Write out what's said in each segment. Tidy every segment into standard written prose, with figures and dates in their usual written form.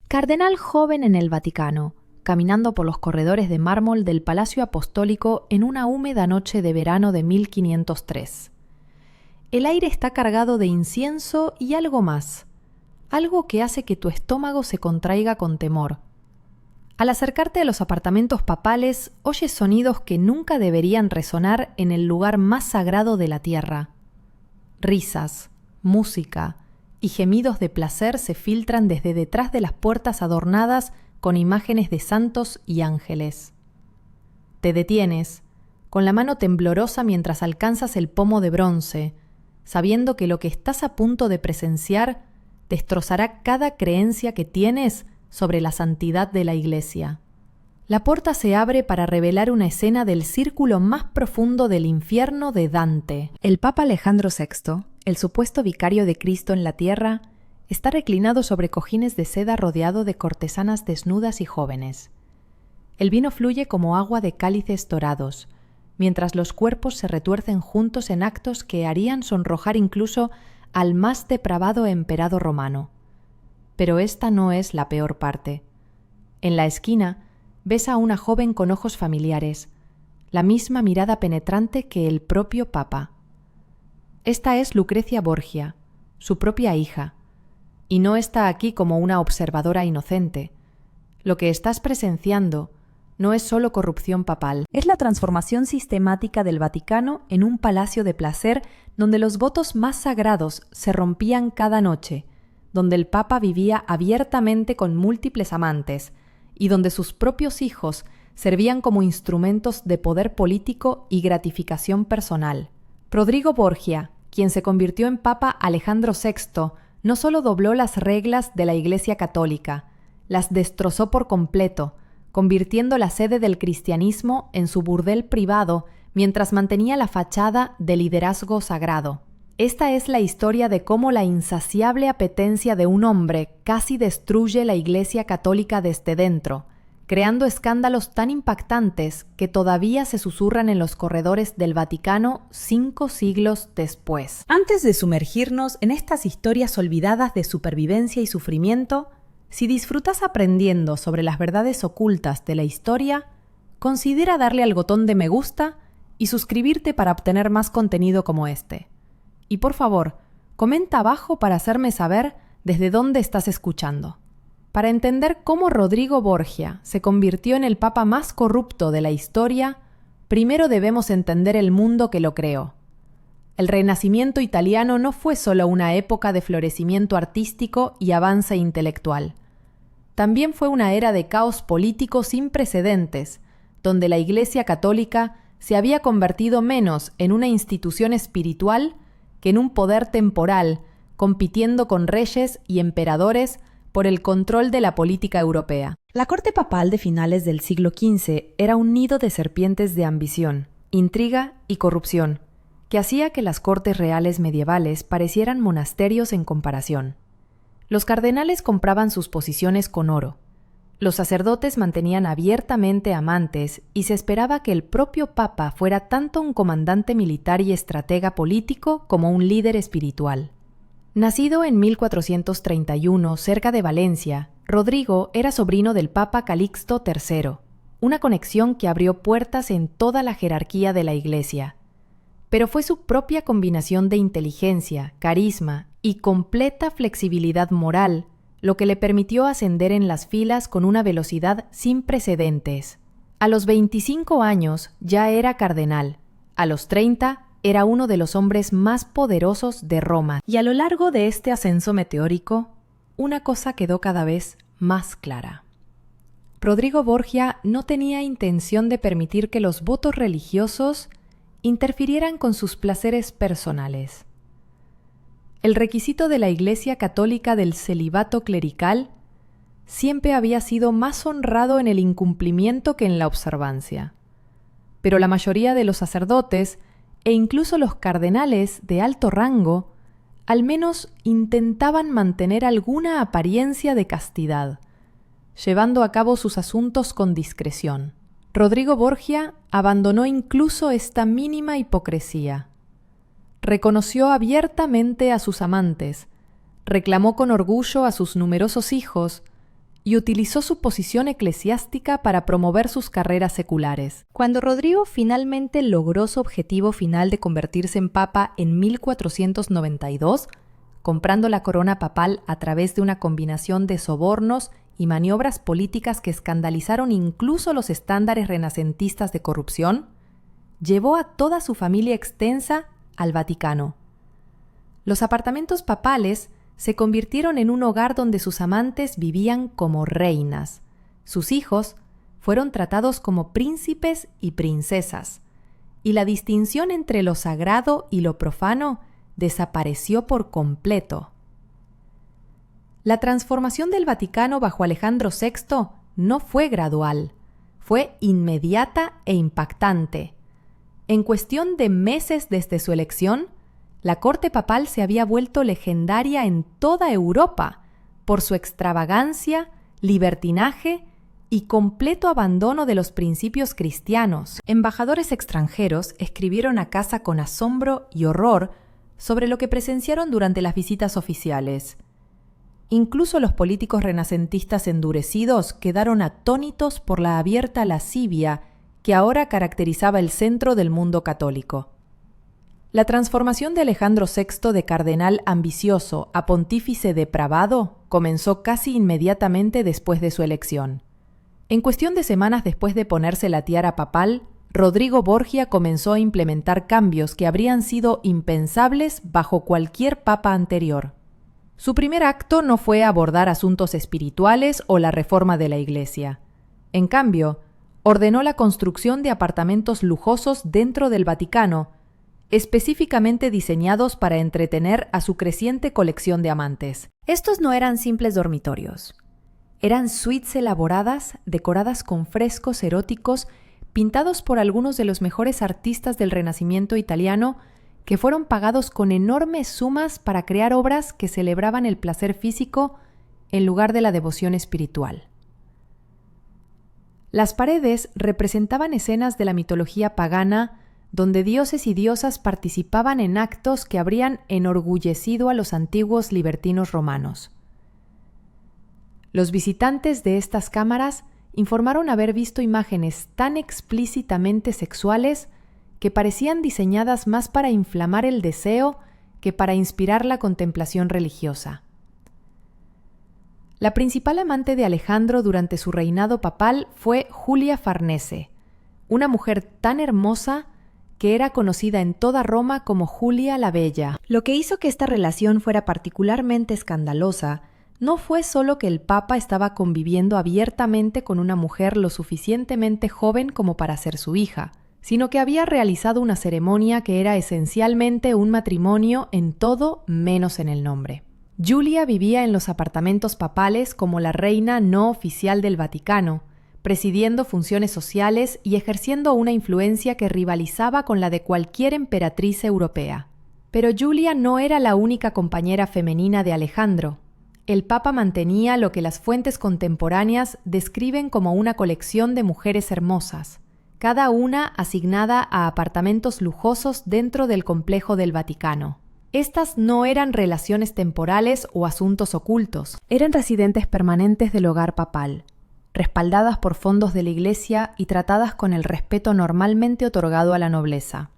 Cardenal joven en el Vaticano, caminando por los corredores de mármol del Palacio Apostólico en una húmeda noche de verano de 1503. El aire está cargado de incienso y algo más, algo que hace que tu estómago se contraiga con temor. Al acercarte a los apartamentos papales, oyes sonidos que nunca deberían resonar en el lugar más sagrado de la tierra. Risas, música y gemidos de placer se filtran desde detrás de las puertas adornadas con imágenes de santos y ángeles. Te detienes, con la mano temblorosa mientras alcanzas el pomo de bronce, sabiendo que lo que estás a punto de presenciar destrozará cada creencia que tienes sobre la santidad de la Iglesia. La puerta se abre para revelar una escena del círculo más profundo del infierno de Dante. El Papa Alejandro VI, el supuesto vicario de Cristo en la tierra, está reclinado sobre cojines de seda rodeado de cortesanas desnudas y jóvenes. El vino fluye como agua de cálices dorados, mientras los cuerpos se retuercen juntos en actos que harían sonrojar incluso al más depravado emperador romano. Pero esta no es la peor parte. En la esquina ves a una joven con ojos familiares, la misma mirada penetrante que el propio Papa. Esta es Lucrecia Borgia, su propia hija, y no está aquí como una observadora inocente. Lo que estás presenciando no es solo corrupción papal. Es la transformación sistemática del Vaticano en un palacio de placer donde los votos más sagrados se rompían cada noche, donde el Papa vivía abiertamente con múltiples amantes y donde sus propios hijos servían como instrumentos de poder político y gratificación personal. Rodrigo Borgia, quien se convirtió en Papa Alejandro VI, no solo dobló las reglas de la Iglesia Católica, las destrozó por completo, convirtiendo la sede del cristianismo en su burdel privado mientras mantenía la fachada de liderazgo sagrado. Esta es la historia de cómo la insaciable apetencia de un hombre casi destruye la Iglesia Católica desde dentro, creando escándalos tan impactantes que todavía se susurran en los corredores del Vaticano 5 siglos después. Antes de sumergirnos en estas historias olvidadas de supervivencia y sufrimiento, si disfrutas aprendiendo sobre las verdades ocultas de la historia, considera darle al botón de me gusta y suscribirte para obtener más contenido como este. Y por favor, comenta abajo para hacerme saber desde dónde estás escuchando. Para entender cómo Rodrigo Borgia se convirtió en el papa más corrupto de la historia, primero debemos entender el mundo que lo creó. El Renacimiento italiano no fue solo una época de florecimiento artístico y avance intelectual. También fue una era de caos político sin precedentes, donde la Iglesia Católica se había convertido menos en una institución espiritual que en un poder temporal, compitiendo con reyes y emperadores por el control de la política europea. La corte papal de finales del siglo XV era un nido de serpientes de ambición, intriga y corrupción, que hacía que las cortes reales medievales parecieran monasterios en comparación. Los cardenales compraban sus posiciones con oro. Los sacerdotes mantenían abiertamente amantes y se esperaba que el propio Papa fuera tanto un comandante militar y estratega político como un líder espiritual. Nacido en 1431 cerca de Valencia, Rodrigo era sobrino del Papa Calixto III, una conexión que abrió puertas en toda la jerarquía de la Iglesia. Pero fue su propia combinación de inteligencia, carisma y completa flexibilidad moral lo que le permitió ascender en las filas con una velocidad sin precedentes. A los 25 años ya era cardenal, a los 30 era uno de los hombres más poderosos de Roma. Y a lo largo de este ascenso meteórico, una cosa quedó cada vez más clara. Rodrigo Borgia no tenía intención de permitir que los votos religiosos interfirieran con sus placeres personales. El requisito de la Iglesia Católica del celibato clerical siempre había sido más honrado en el incumplimiento que en la observancia. Pero la mayoría de los sacerdotes e incluso los cardenales de alto rango al menos intentaban mantener alguna apariencia de castidad, llevando a cabo sus asuntos con discreción. Rodrigo Borgia abandonó incluso esta mínima hipocresía. Reconoció abiertamente a sus amantes, reclamó con orgullo a sus numerosos hijos y utilizó su posición eclesiástica para promover sus carreras seculares. Cuando Rodrigo finalmente logró su objetivo final de convertirse en papa en 1492, comprando la corona papal a través de una combinación de sobornos y maniobras políticas que escandalizaron incluso los estándares renacentistas de corrupción, llevó a toda su familia extensa al Vaticano. Los apartamentos papales se convirtieron en un hogar donde sus amantes vivían como reinas. Sus hijos fueron tratados como príncipes y princesas, y la distinción entre lo sagrado y lo profano desapareció por completo. La transformación del Vaticano bajo Alejandro VI no fue gradual, fue inmediata e impactante. En cuestión de meses desde su elección, la corte papal se había vuelto legendaria en toda Europa por su extravagancia, libertinaje y completo abandono de los principios cristianos. Embajadores extranjeros escribieron a casa con asombro y horror sobre lo que presenciaron durante las visitas oficiales. Incluso los políticos renacentistas endurecidos quedaron atónitos por la abierta lascivia que ahora caracterizaba el centro del mundo católico. La transformación de Alejandro VI de cardenal ambicioso a pontífice depravado comenzó casi inmediatamente después de su elección. En cuestión de semanas después de ponerse la tiara papal, Rodrigo Borgia comenzó a implementar cambios que habrían sido impensables bajo cualquier papa anterior. Su primer acto no fue abordar asuntos espirituales o la reforma de la Iglesia. En cambio, ordenó la construcción de apartamentos lujosos dentro del Vaticano, específicamente diseñados para entretener a su creciente colección de amantes. Estos no eran simples dormitorios. Eran suites elaboradas, decoradas con frescos eróticos, pintados por algunos de los mejores artistas del Renacimiento italiano, que fueron pagados con enormes sumas para crear obras que celebraban el placer físico en lugar de la devoción espiritual. Las paredes representaban escenas de la mitología pagana, donde dioses y diosas participaban en actos que habrían enorgullecido a los antiguos libertinos romanos. Los visitantes de estas cámaras informaron haber visto imágenes tan explícitamente sexuales que parecían diseñadas más para inflamar el deseo que para inspirar la contemplación religiosa. La principal amante de Alejandro durante su reinado papal fue Julia Farnese, una mujer tan hermosa que era conocida en toda Roma como Julia la Bella. Lo que hizo que esta relación fuera particularmente escandalosa no fue solo que el Papa estaba conviviendo abiertamente con una mujer lo suficientemente joven como para ser su hija, sino que había realizado una ceremonia que era esencialmente un matrimonio en todo menos en el nombre. Julia vivía en los apartamentos papales como la reina no oficial del Vaticano, presidiendo funciones sociales y ejerciendo una influencia que rivalizaba con la de cualquier emperatriz europea. Pero Julia no era la única compañera femenina de Alejandro. El Papa mantenía lo que las fuentes contemporáneas describen como una colección de mujeres hermosas, cada una asignada a apartamentos lujosos dentro del complejo del Vaticano. Estas no eran relaciones temporales o asuntos ocultos, eran residentes permanentes del hogar papal, respaldadas por fondos de la Iglesia y tratadas con el respeto normalmente otorgado a la nobleza.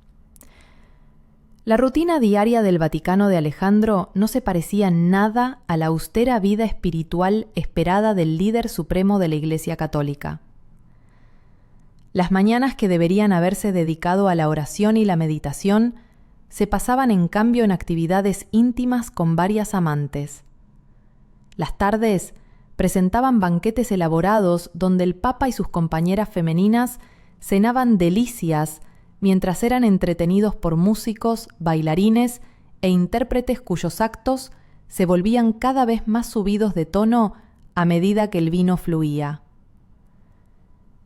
La rutina diaria del Vaticano de Alejandro no se parecía nada a la austera vida espiritual esperada del líder supremo de la Iglesia Católica. Las mañanas que deberían haberse dedicado a la oración y la meditación se pasaban en cambio en actividades íntimas con varias amantes. Las tardes presentaban banquetes elaborados donde el Papa y sus compañeras femeninas cenaban delicias mientras eran entretenidos por músicos, bailarines e intérpretes cuyos actos se volvían cada vez más subidos de tono a medida que el vino fluía.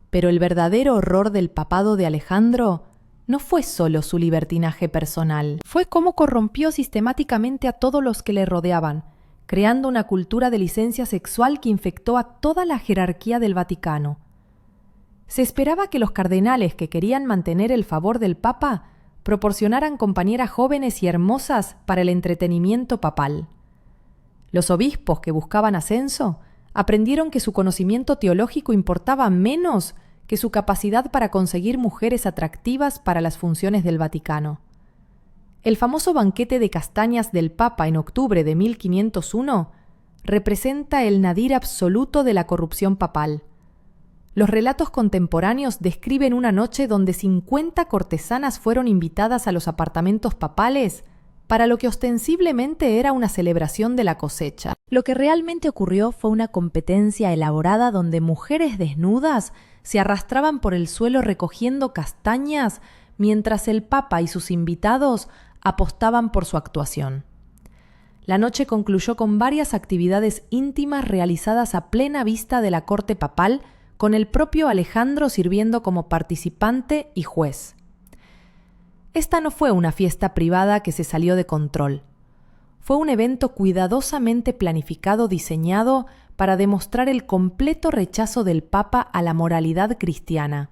Pero el verdadero horror del papado de Alejandro no fue solo su libertinaje personal, fue cómo corrompió sistemáticamente a todos los que le rodeaban, creando una cultura de licencia sexual que infectó a toda la jerarquía del Vaticano. Se esperaba que los cardenales que querían mantener el favor del Papa proporcionaran compañeras jóvenes y hermosas para el entretenimiento papal. Los obispos que buscaban ascenso Aprendieron que su conocimiento teológico importaba menos que su capacidad para conseguir mujeres atractivas para las funciones del Vaticano. El famoso banquete de castañas del Papa en octubre de 1501 representa el nadir absoluto de la corrupción papal. Los relatos contemporáneos describen una noche donde 50 cortesanas fueron invitadas a los apartamentos papales para lo que ostensiblemente era una celebración de la cosecha. Lo que realmente ocurrió fue una competencia elaborada donde mujeres desnudas se arrastraban por el suelo recogiendo castañas mientras el Papa y sus invitados apostaban por su actuación. La noche concluyó con varias actividades íntimas realizadas a plena vista de la corte papal, con el propio Alejandro sirviendo como participante y juez. Esta no fue una fiesta privada que se salió de control. Fue un evento cuidadosamente planificado, diseñado para demostrar el completo rechazo del Papa a la moralidad cristiana.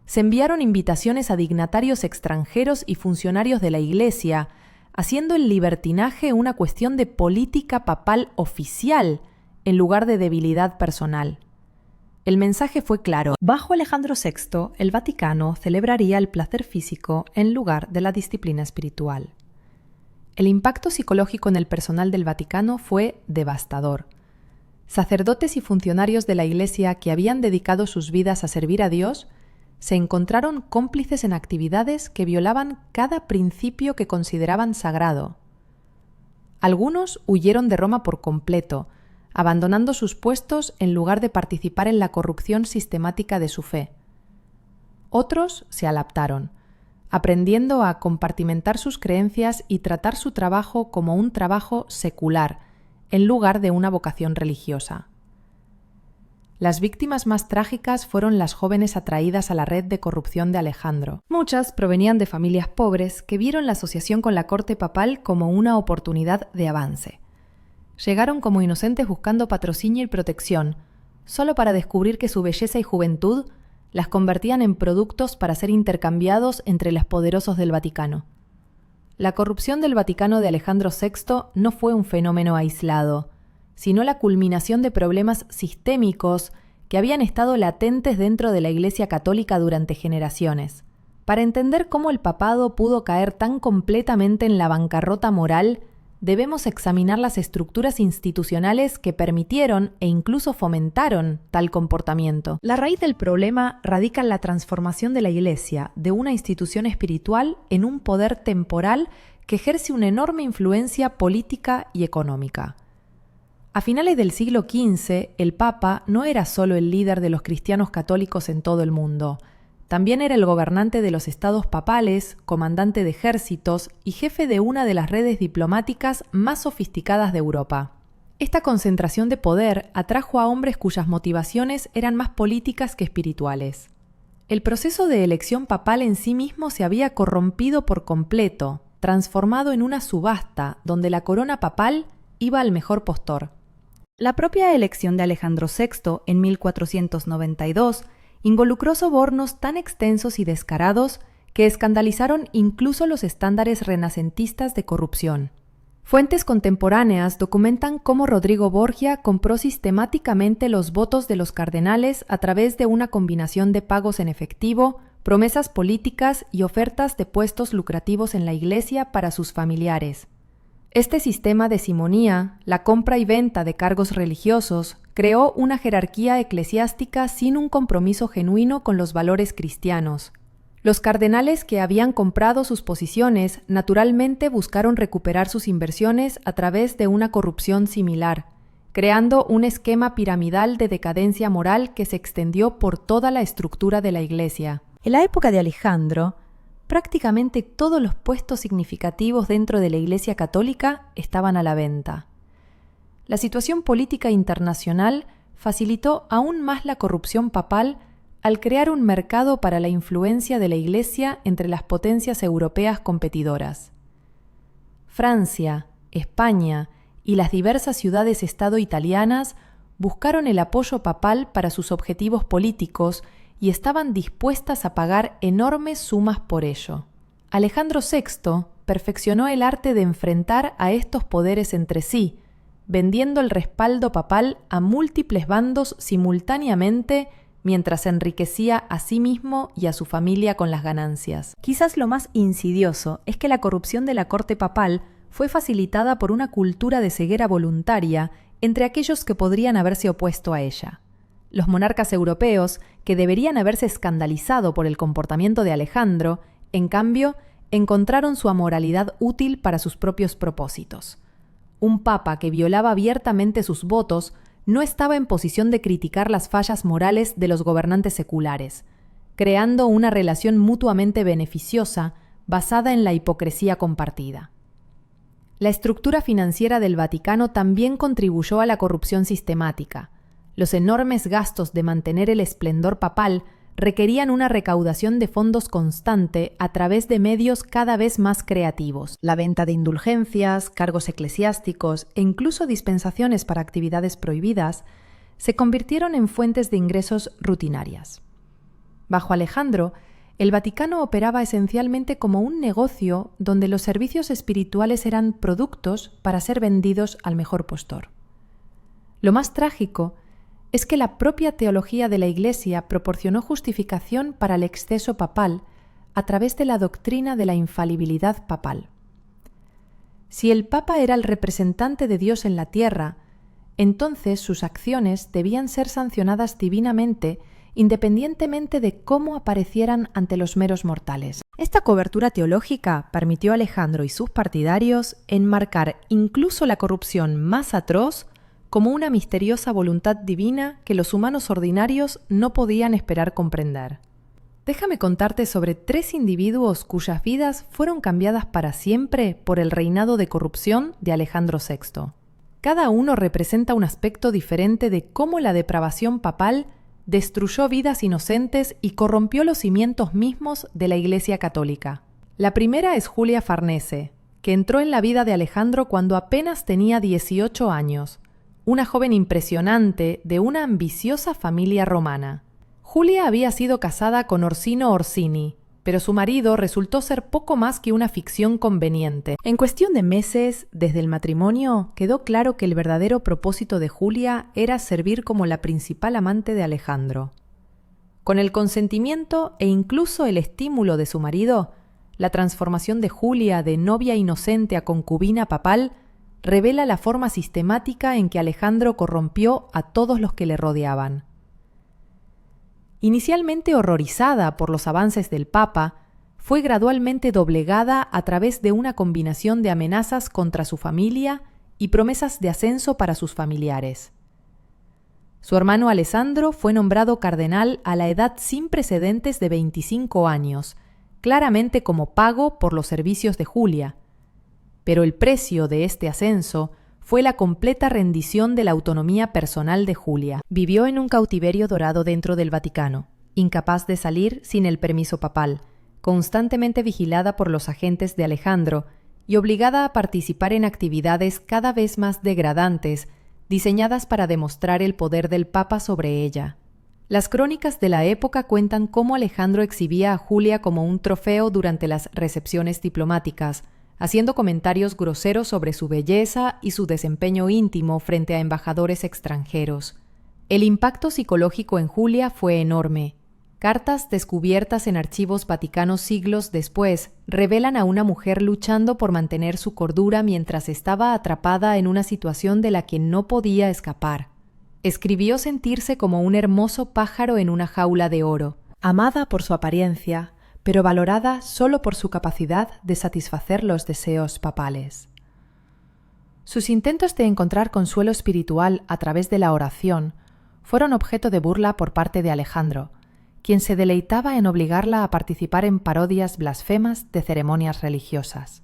Se enviaron invitaciones a dignatarios extranjeros y funcionarios de la Iglesia, haciendo el libertinaje una cuestión de política papal oficial en lugar de debilidad personal. El mensaje fue claro. Bajo Alejandro VI, el Vaticano celebraría el placer físico en lugar de la disciplina espiritual. El impacto psicológico en el personal del Vaticano fue devastador. Sacerdotes y funcionarios de la Iglesia que habían dedicado sus vidas a servir a Dios se encontraron cómplices en actividades que violaban cada principio que consideraban sagrado. Algunos huyeron de Roma por completo, abandonando sus puestos en lugar de participar en la corrupción sistemática de su fe. Otros se adaptaron, aprendiendo a compartimentar sus creencias y tratar su trabajo como un trabajo secular, en lugar de una vocación religiosa. Las víctimas más trágicas fueron las jóvenes atraídas a la red de corrupción de Alejandro. Muchas provenían de familias pobres que vieron la asociación con la corte papal como una oportunidad de avance. Llegaron como inocentes buscando patrocinio y protección, solo para descubrir que su belleza y juventud las convertían en productos para ser intercambiados entre los poderosos del Vaticano. La corrupción del Vaticano de Alejandro VI no fue un fenómeno aislado, sino la culminación de problemas sistémicos que habían estado latentes dentro de la Iglesia Católica durante generaciones. Para entender cómo el papado pudo caer tan completamente en la bancarrota moral, debemos examinar las estructuras institucionales que permitieron e incluso fomentaron tal comportamiento. La raíz del problema radica en la transformación de la Iglesia de una institución espiritual en un poder temporal que ejerce una enorme influencia política y económica. A finales del siglo XV, el Papa no era solo el líder de los cristianos católicos en todo el mundo. También era el gobernante de los estados papales, comandante de ejércitos y jefe de una de las redes diplomáticas más sofisticadas de Europa. Esta concentración de poder atrajo a hombres cuyas motivaciones eran más políticas que espirituales. El proceso de elección papal en sí mismo se había corrompido por completo, transformado en una subasta donde la corona papal iba al mejor postor. La propia elección de Alejandro VI en 1492 involucró sobornos tan extensos y descarados que escandalizaron incluso los estándares renacentistas de corrupción. Fuentes contemporáneas documentan cómo Rodrigo Borgia compró sistemáticamente los votos de los cardenales a través de una combinación de pagos en efectivo, promesas políticas y ofertas de puestos lucrativos en la Iglesia para sus familiares. Este sistema de simonía, la compra y venta de cargos religiosos, creó una jerarquía eclesiástica sin un compromiso genuino con los valores cristianos. Los cardenales que habían comprado sus posiciones naturalmente buscaron recuperar sus inversiones a través de una corrupción similar, creando un esquema piramidal de decadencia moral que se extendió por toda la estructura de la Iglesia. En la época de Alejandro, prácticamente todos los puestos significativos dentro de la Iglesia Católica estaban a la venta. La situación política internacional facilitó aún más la corrupción papal al crear un mercado para la influencia de la Iglesia entre las potencias europeas competidoras. Francia, España y las diversas ciudades-estado italianas buscaron el apoyo papal para sus objetivos políticos y estaban dispuestas a pagar enormes sumas por ello. Alejandro VI perfeccionó el arte de enfrentar a estos poderes entre sí, vendiendo el respaldo papal a múltiples bandos simultáneamente mientras se enriquecía a sí mismo y a su familia con las ganancias. Quizás lo más insidioso es que la corrupción de la corte papal fue facilitada por una cultura de ceguera voluntaria entre aquellos que podrían haberse opuesto a ella. Los monarcas europeos, que deberían haberse escandalizado por el comportamiento de Alejandro, en cambio, encontraron su amoralidad útil para sus propios propósitos. Un papa que violaba abiertamente sus votos no estaba en posición de criticar las fallas morales de los gobernantes seculares, creando una relación mutuamente beneficiosa basada en la hipocresía compartida. La estructura financiera del Vaticano también contribuyó a la corrupción sistemática. Los enormes gastos de mantener el esplendor papal requerían una recaudación de fondos constante a través de medios cada vez más creativos. La venta de indulgencias, cargos eclesiásticos e incluso dispensaciones para actividades prohibidas se convirtieron en fuentes de ingresos rutinarias. Bajo Alejandro, el Vaticano operaba esencialmente como un negocio donde los servicios espirituales eran productos para ser vendidos al mejor postor. Lo más trágico es que la propia teología de la Iglesia proporcionó justificación para el exceso papal a través de la doctrina de la infalibilidad papal. Si el Papa era el representante de Dios en la tierra, entonces sus acciones debían ser sancionadas divinamente independientemente de cómo aparecieran ante los meros mortales. Esta cobertura teológica permitió a Alejandro y sus partidarios enmarcar incluso la corrupción más atroz como una misteriosa voluntad divina que los humanos ordinarios no podían esperar comprender. Déjame contarte sobre 3 individuos cuyas vidas fueron cambiadas para siempre por el reinado de corrupción de Alejandro VI. Cada uno representa un aspecto diferente de cómo la depravación papal destruyó vidas inocentes y corrompió los cimientos mismos de la Iglesia Católica. La primera es Julia Farnese, que entró en la vida de Alejandro cuando apenas tenía 18 años, una joven impresionante de una ambiciosa familia romana. Julia había sido casada con Orsino Orsini, pero su marido resultó ser poco más que una ficción conveniente. En cuestión de meses, desde el matrimonio, quedó claro que el verdadero propósito de Julia era servir como la principal amante de Alejandro. Con el consentimiento e incluso el estímulo de su marido, la transformación de Julia de novia inocente a concubina papal revela la forma sistemática en que Alejandro corrompió a todos los que le rodeaban. Inicialmente horrorizada por los avances del Papa, fue gradualmente doblegada a través de una combinación de amenazas contra su familia y promesas de ascenso para sus familiares. Su hermano Alessandro fue nombrado cardenal a la edad sin precedentes de 25 años, claramente como pago por los servicios de Julia. Pero el precio de este ascenso fue la completa rendición de la autonomía personal de Julia. Vivió en un cautiverio dorado dentro del Vaticano, incapaz de salir sin el permiso papal, constantemente vigilada por los agentes de Alejandro y obligada a participar en actividades cada vez más degradantes, diseñadas para demostrar el poder del Papa sobre ella. Las crónicas de la época cuentan cómo Alejandro exhibía a Julia como un trofeo durante las recepciones diplomáticas, haciendo comentarios groseros sobre su belleza y su desempeño íntimo frente a embajadores extranjeros. El impacto psicológico en Julia fue enorme. Cartas descubiertas en archivos vaticanos siglos después revelan a una mujer luchando por mantener su cordura mientras estaba atrapada en una situación de la que no podía escapar. Escribió sentirse como un hermoso pájaro en una jaula de oro, amada por su apariencia, pero valorada solo por su capacidad de satisfacer los deseos papales. Sus intentos de encontrar consuelo espiritual a través de la oración fueron objeto de burla por parte de Alejandro, quien se deleitaba en obligarla a participar en parodias blasfemas de ceremonias religiosas.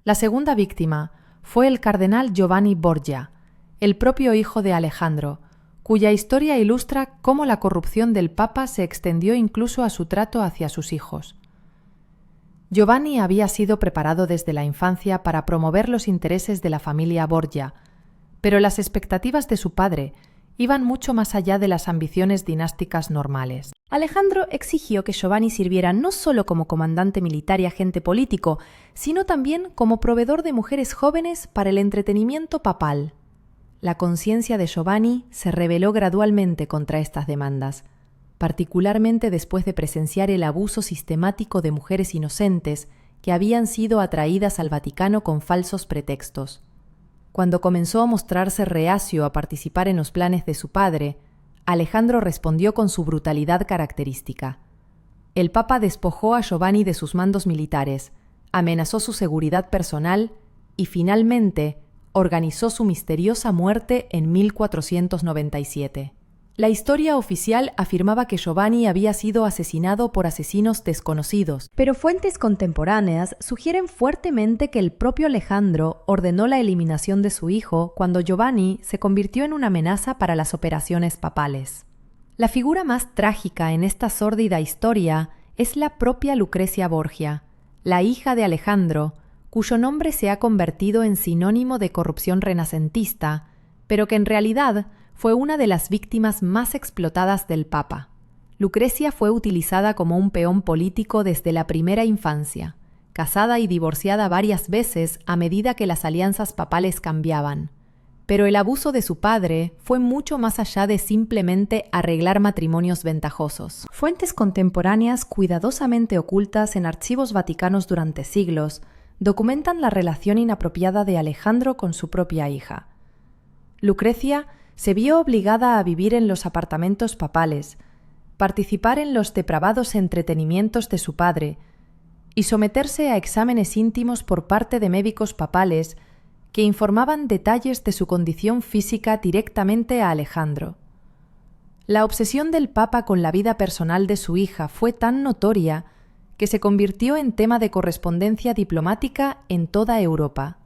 La segunda víctima fue el cardenal Giovanni Borgia, el propio hijo de Alejandro, cuya historia ilustra cómo la corrupción del Papa se extendió incluso a su trato hacia sus hijos. Giovanni había sido preparado desde la infancia para promover los intereses de la familia Borgia, pero las expectativas de su padre iban mucho más allá de las ambiciones dinásticas normales. Alejandro exigió que Giovanni sirviera no solo como comandante militar y agente político, sino también como proveedor de mujeres jóvenes para el entretenimiento papal. La conciencia de Giovanni se rebeló gradualmente contra estas demandas, particularmente después de presenciar el abuso sistemático de mujeres inocentes que habían sido atraídas al Vaticano con falsos pretextos. Cuando comenzó a mostrarse reacio a participar en los planes de su padre, Alejandro respondió con su brutalidad característica. El Papa despojó a Giovanni de sus mandos militares, amenazó su seguridad personal y finalmente organizó su misteriosa muerte en 1497. La historia oficial afirmaba que Giovanni había sido asesinado por asesinos desconocidos, pero fuentes contemporáneas sugieren fuertemente que el propio Alejandro ordenó la eliminación de su hijo cuando Giovanni se convirtió en una amenaza para las operaciones papales. La figura más trágica en esta sórdida historia es la propia Lucrecia Borgia, la hija de Alejandro, cuyo nombre se ha convertido en sinónimo de corrupción renacentista, pero que en realidad fue una de las víctimas más explotadas del Papa. Lucrecia fue utilizada como un peón político desde la primera infancia, casada y divorciada varias veces a medida que las alianzas papales cambiaban. Pero el abuso de su padre fue mucho más allá de simplemente arreglar matrimonios ventajosos. Fuentes contemporáneas cuidadosamente ocultas en archivos vaticanos durante siglos documentan la relación inapropiada de Alejandro con su propia hija. Lucrecia se vio obligada a vivir en los apartamentos papales, participar en los depravados entretenimientos de su padre y someterse a exámenes íntimos por parte de médicos papales que informaban detalles de su condición física directamente a Alejandro. La obsesión del Papa con la vida personal de su hija fue tan notoria que se convirtió en tema de correspondencia diplomática en toda Europa.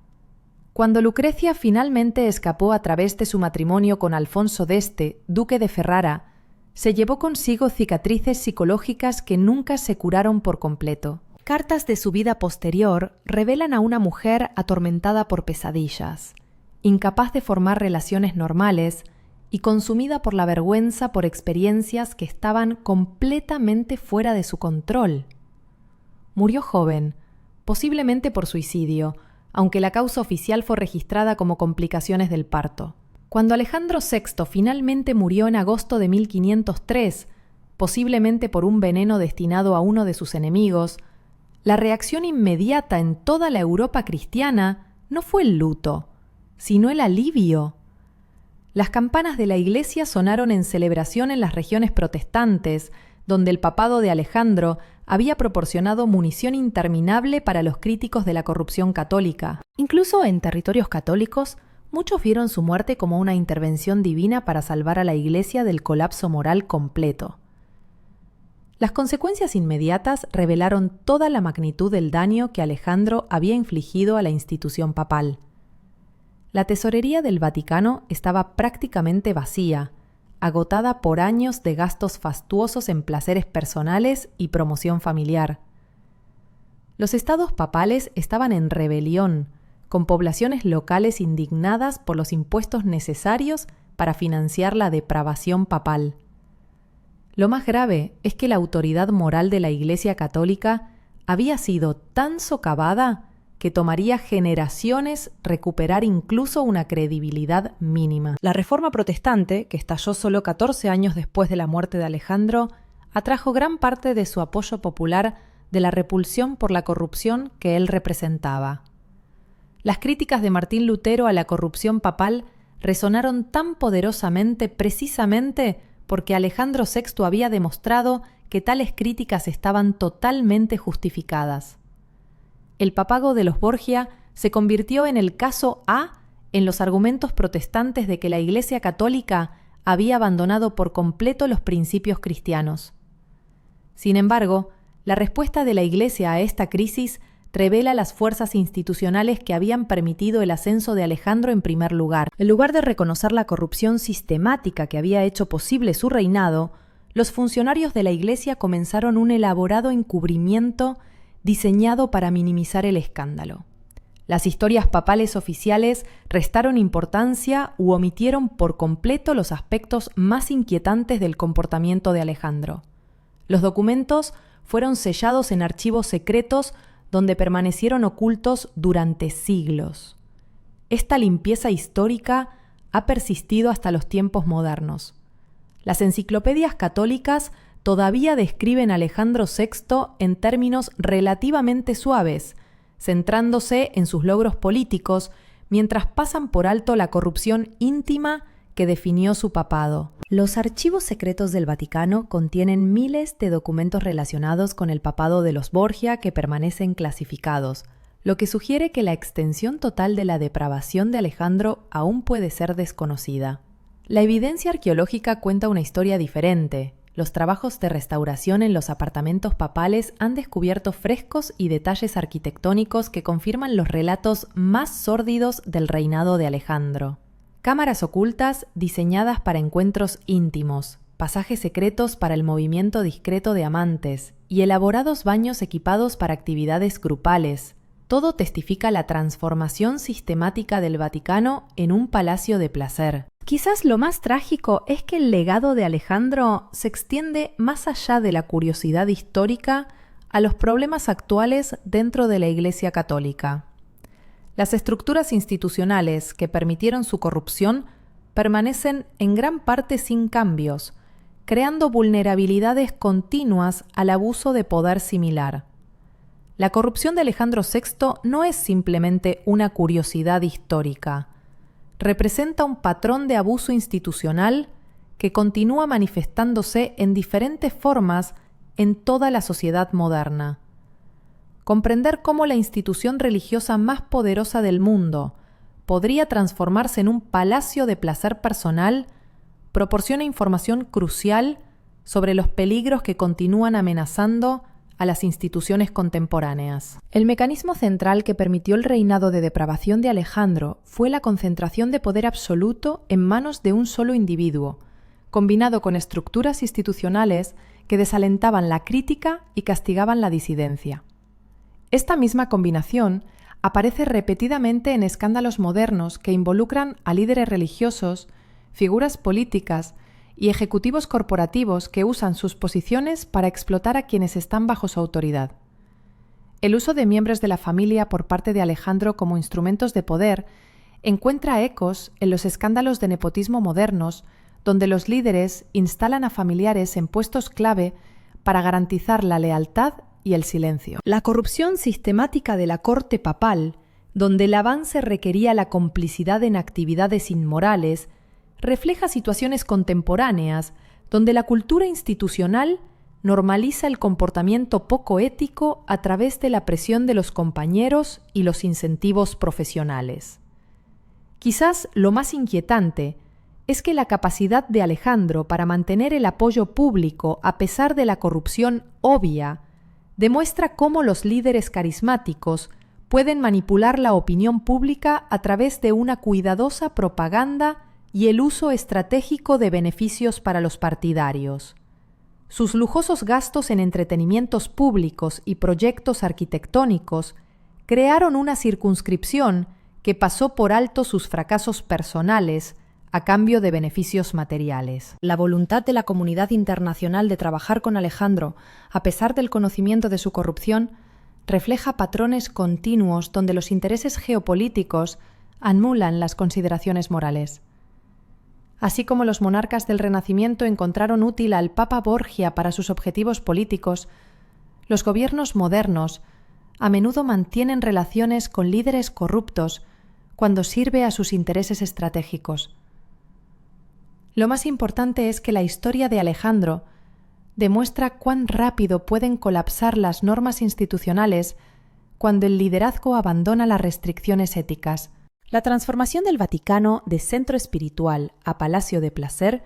Cuando Lucrecia finalmente escapó a través de su matrimonio con Alfonso d'Este, duque de Ferrara, se llevó consigo cicatrices psicológicas que nunca se curaron por completo. Cartas de su vida posterior revelan a una mujer atormentada por pesadillas, incapaz de formar relaciones normales y consumida por la vergüenza por experiencias que estaban completamente fuera de su control. Murió joven, posiblemente por suicidio, aunque la causa oficial fue registrada como complicaciones del parto. Cuando Alejandro VI finalmente murió en agosto de 1503, posiblemente por un veneno destinado a uno de sus enemigos, la reacción inmediata en toda la Europa cristiana no fue el luto, sino el alivio. Las campanas de la Iglesia sonaron en celebración en las regiones protestantes, donde el papado de Alejandro había proporcionado munición interminable para los críticos de la corrupción católica. Incluso en territorios católicos, muchos vieron su muerte como una intervención divina para salvar a la Iglesia del colapso moral completo. Las consecuencias inmediatas revelaron toda la magnitud del daño que Alejandro había infligido a la institución papal. La tesorería del Vaticano estaba prácticamente vacía, agotada por años de gastos fastuosos en placeres personales y promoción familiar. Los estados papales estaban en rebelión, con poblaciones locales indignadas por los impuestos necesarios para financiar la depravación papal. Lo más grave es que la autoridad moral de la Iglesia Católica había sido tan socavada que tomaría generaciones recuperar incluso una credibilidad mínima. La Reforma Protestante, que estalló solo 14 años después de la muerte de Alejandro, atrajo gran parte de su apoyo popular de la repulsión por la corrupción que él representaba. Las críticas de Martín Lutero a la corrupción papal resonaron tan poderosamente precisamente porque Alejandro VI había demostrado que tales críticas estaban totalmente justificadas. El papado de los Borgia se convirtió en el caso A en los argumentos protestantes de que la Iglesia Católica había abandonado por completo los principios cristianos. Sin embargo, la respuesta de la Iglesia a esta crisis revela las fuerzas institucionales que habían permitido el ascenso de Alejandro en primer lugar. En lugar de reconocer la corrupción sistemática que había hecho posible su reinado, los funcionarios de la Iglesia comenzaron un elaborado encubrimiento diseñado para minimizar el escándalo. Las historias papales oficiales restaron importancia u omitieron por completo los aspectos más inquietantes del comportamiento de Alejandro. Los documentos fueron sellados en archivos secretos donde permanecieron ocultos durante siglos. Esta limpieza histórica ha persistido hasta los tiempos modernos. Las enciclopedias católicas todavía describen a Alejandro VI en términos relativamente suaves, centrándose en sus logros políticos, mientras pasan por alto la corrupción íntima que definió su papado. Los archivos secretos del Vaticano contienen miles de documentos relacionados con el papado de los Borgia que permanecen clasificados, lo que sugiere que la extensión total de la depravación de Alejandro aún puede ser desconocida. La evidencia arqueológica cuenta una historia diferente. Los trabajos de restauración en los apartamentos papales han descubierto frescos y detalles arquitectónicos que confirman los relatos más sórdidos del reinado de Alejandro. Cámaras ocultas diseñadas para encuentros íntimos, pasajes secretos para el movimiento discreto de amantes y elaborados baños equipados para actividades grupales. Todo testifica la transformación sistemática del Vaticano en un palacio de placer. Quizás lo más trágico es que el legado de Alejandro se extiende más allá de la curiosidad histórica a los problemas actuales dentro de la Iglesia Católica. Las estructuras institucionales que permitieron su corrupción permanecen en gran parte sin cambios, creando vulnerabilidades continuas al abuso de poder similar. La corrupción de Alejandro VI no es simplemente una curiosidad histórica. Representa un patrón de abuso institucional que continúa manifestándose en diferentes formas en toda la sociedad moderna. Comprender cómo la institución religiosa más poderosa del mundo podría transformarse en un palacio de placer personal proporciona información crucial sobre los peligros que continúan amenazando a las instituciones contemporáneas. El mecanismo central que permitió el reinado de depravación de Alejandro fue la concentración de poder absoluto en manos de un solo individuo, combinado con estructuras institucionales que desalentaban la crítica y castigaban la disidencia. Esta misma combinación aparece repetidamente en escándalos modernos que involucran a líderes religiosos, figuras políticas y ejecutivos corporativos que usan sus posiciones para explotar a quienes están bajo su autoridad. El uso de miembros de la familia por parte de Alejandro como instrumentos de poder encuentra ecos en los escándalos de nepotismo modernos, donde los líderes instalan a familiares en puestos clave para garantizar la lealtad y el silencio. La corrupción sistemática de la corte papal, donde el avance requería la complicidad en actividades inmorales, refleja situaciones contemporáneas donde la cultura institucional normaliza el comportamiento poco ético a través de la presión de los compañeros y los incentivos profesionales. Quizás lo más inquietante es que la capacidad de Alejandro para mantener el apoyo público a pesar de la corrupción obvia demuestra cómo los líderes carismáticos pueden manipular la opinión pública a través de una cuidadosa propaganda y el uso estratégico de beneficios para los partidarios. Sus lujosos gastos en entretenimientos públicos y proyectos arquitectónicos crearon una circunscripción que pasó por alto sus fracasos personales a cambio de beneficios materiales. La voluntad de la comunidad internacional de trabajar con Alejandro, a pesar del conocimiento de su corrupción, refleja patrones continuos donde los intereses geopolíticos anulan las consideraciones morales. Así como los monarcas del Renacimiento encontraron útil al Papa Borgia para sus objetivos políticos, los gobiernos modernos a menudo mantienen relaciones con líderes corruptos cuando sirve a sus intereses estratégicos. Lo más importante es que la historia de Alejandro demuestra cuán rápido pueden colapsar las normas institucionales cuando el liderazgo abandona las restricciones éticas. La transformación del Vaticano de centro espiritual a palacio de placer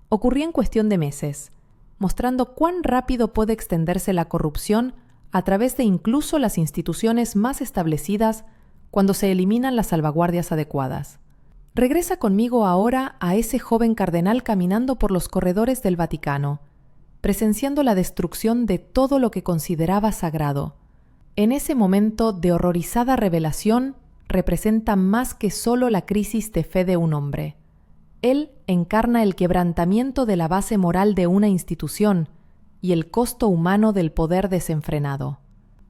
ocurrió en cuestión de meses, mostrando cuán rápido puede extenderse la corrupción a través de incluso las instituciones más establecidas cuando se eliminan las salvaguardias adecuadas. Regresa conmigo ahora a ese joven cardenal caminando por los corredores del Vaticano, presenciando la destrucción de todo lo que consideraba sagrado. En ese momento de horrorizada revelación, representa más que solo la crisis de fe de un hombre. Él encarna el quebrantamiento de la base moral de una institución y el costo humano del poder desenfrenado.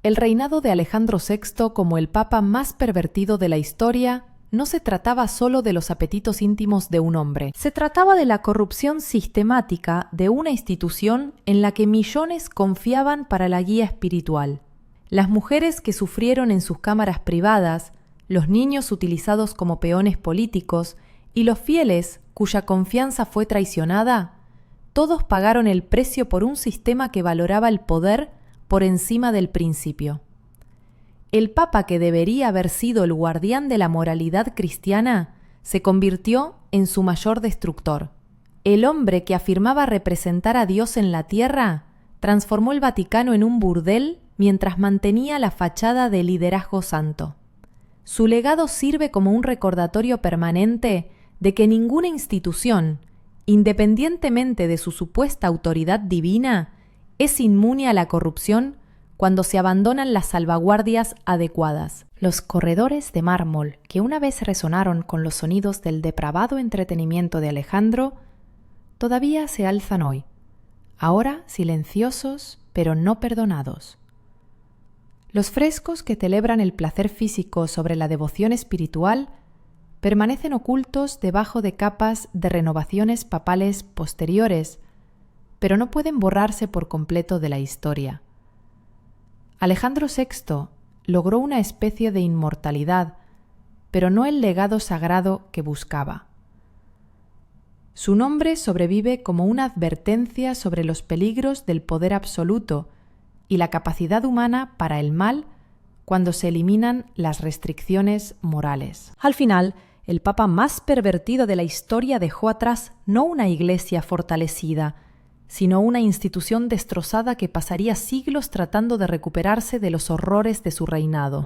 El reinado de Alejandro VI como el papa más pervertido de la historia no se trataba solo de los apetitos íntimos de un hombre, se trataba de la corrupción sistemática de una institución en la que millones confiaban para la guía espiritual. Las mujeres que sufrieron en sus cámaras privadas, los niños utilizados como peones políticos y los fieles cuya confianza fue traicionada, todos pagaron el precio por un sistema que valoraba el poder por encima del principio. El Papa, que debería haber sido el guardián de la moralidad cristiana, se convirtió en su mayor destructor. El hombre que afirmaba representar a Dios en la tierra transformó el Vaticano en un burdel mientras mantenía la fachada de liderazgo santo. Su legado sirve como un recordatorio permanente de que ninguna institución, independientemente de su supuesta autoridad divina, es inmune a la corrupción cuando se abandonan las salvaguardias adecuadas. Los corredores de mármol, que una vez resonaron con los sonidos del depravado entretenimiento de Alejandro, todavía se alzan hoy, ahora silenciosos pero no perdonados. Los frescos que celebran el placer físico sobre la devoción espiritual permanecen ocultos debajo de capas de renovaciones papales posteriores, pero no pueden borrarse por completo de la historia. Alejandro VI logró una especie de inmortalidad, pero no el legado sagrado que buscaba. Su nombre sobrevive como una advertencia sobre los peligros del poder absoluto y la capacidad humana para el mal cuando se eliminan las restricciones morales. Al final, el papa más pervertido de la historia dejó atrás no una iglesia fortalecida, sino una institución destrozada que pasaría siglos tratando de recuperarse de los horrores de su reinado.